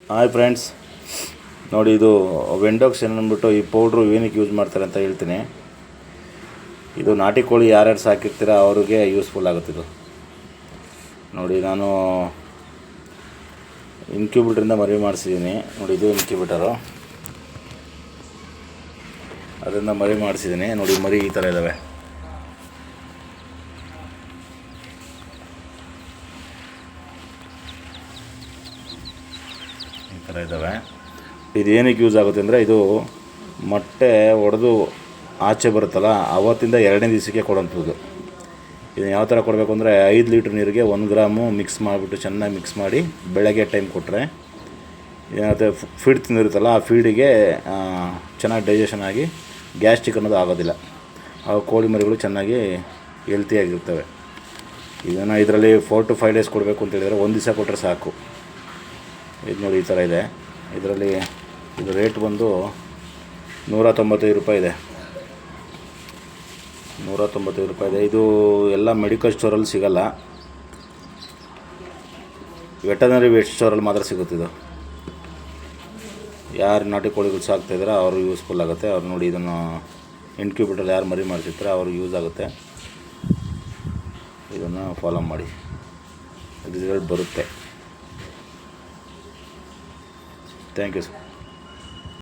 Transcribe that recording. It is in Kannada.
ಹಾಯ್ ಫ್ರೆಂಡ್ಸ್, ನೋಡಿ ಇದು ವೆಂಡೋಕ್ಸ್ ಅಂದ್ಬಿಟ್ಟು ಈ ಪೌಡ್ರು ಏನಕ್ಕೆ ಯೂಸ್ ಮಾಡ್ತಾರೆ ಅಂತ ಹೇಳ್ತೀನಿ. ಇದು ನಾಟಿ ಕೋಳಿ ಯಾರ್ಯಾರು ಸಾಕಿರ್ತೀರ ಅವ್ರಿಗೆ ಯೂಸ್ಫುಲ್ ಆಗುತ್ತೆ ಇದು. ನೋಡಿ ನಾನು ಇನ್ಕ್ಯುಬೇಟ್ರಿಂದ ಮರಿ ಮಾಡಿಸಿದ್ದೀನಿ. ನೋಡಿ ಇದು ಇನ್ಕ್ಯುಬೇಟರು, ಅದರಿಂದ ಮರಿ ಮಾಡಿಸಿದ್ದೀನಿ. ನೋಡಿ ಮರಿ ಈ ಥರ ಇದ್ದಾವೆ. ಈ ಥರ ಇದ್ದಾವೆ. ಇದು ಏನಕ್ಕೆ ಯೂಸ್ ಆಗುತ್ತೆ ಅಂದರೆ, ಇದು ಮೊಟ್ಟೆ ಒಡೆದು ಆಚೆ ಬರುತ್ತಲ್ಲ ಆವತ್ತಿಂದ 2ನೇ ದಿವಸಕ್ಕೆ ಕೊಡೋಂಥದ್ದು. ಇದನ್ನು ಯಾವ ಥರ ಕೊಡಬೇಕು ಅಂದರೆ, 5 ಲೀಟ್ರ್ ನೀರಿಗೆ 1 ಗ್ರಾಮು ಮಿಕ್ಸ್ ಮಾಡಿಬಿಟ್ಟು ಚೆನ್ನಾಗಿ ಮಿಕ್ಸ್ ಮಾಡಿ ಬೆಳಗ್ಗೆ ಟೈಮ್ ಕೊಟ್ಟರೆ ಏನಾಗುತ್ತೆ, ಫೀಡ್ ತಿಂದಿರುತ್ತಲ್ಲ ಆ ಫೀಡಿಗೆ ಚೆನ್ನಾಗಿ ಡೈಜೆಷನ್ ಆಗಿ ಗ್ಯಾಸ್ಟ್ರಿಕ್ ಅನ್ನೋದು ಆಗೋದಿಲ್ಲ. ಆ ಕೋಳಿ ಮರಿಗಳು ಚೆನ್ನಾಗಿ ಹೆಲ್ತಿಯಾಗಿರ್ತವೆ. ಇದನ್ನು ಇದರಲ್ಲಿ 4 to 5 ಡೇಸ್ ಕೊಡಬೇಕು ಅಂತ ಹೇಳಿದರೆ 1 ದಿವಸ ಕೊಟ್ಟರೆ ಸಾಕು. ಇದು ನೋಡಿ ಈ ಥರ ಇದೆ. ಇದರಲ್ಲಿ ಇದು ರೇಟ್ ಬಂದು 195 ರೂಪಾಯಿ ಇದೆ. 195 ರೂಪಾಯಿ ಇದೆ. ಇದು ಎಲ್ಲ ಮೆಡಿಕಲ್ ಸ್ಟೋರಲ್ಲಿ ಸಿಗೋಲ್ಲ, ವೆಟರ್ನರಿ ವೆಟ್ ಸ್ಟೋರಲ್ಲಿ ಮಾತ್ರ ಸಿಗುತ್ತಿದ್ದು. ಯಾರು ನಾಟಿ ಕೋಳಿಗಳು ಸಾಕ್ತಾಯಿದ್ರೆ ಅವರು ಯೂಸ್ಫುಲ್ ಆಗುತ್ತೆ. ಅವ್ರು ನೋಡಿ ಇದನ್ನು ಇನ್ಕ್ಯುಬೇಟರ್ ಯಾರು ಮರಿ ಮಾಡ್ತಿರ್ತಾರೆ ಅವ್ರಿಗೆ ಯೂಸ್ ಆಗುತ್ತೆ. ಇದನ್ನು ಫಾಲೋ ಮಾಡಿ, ರಿಸಲ್ಟ್ ಬರುತ್ತೆ. Thank you sir.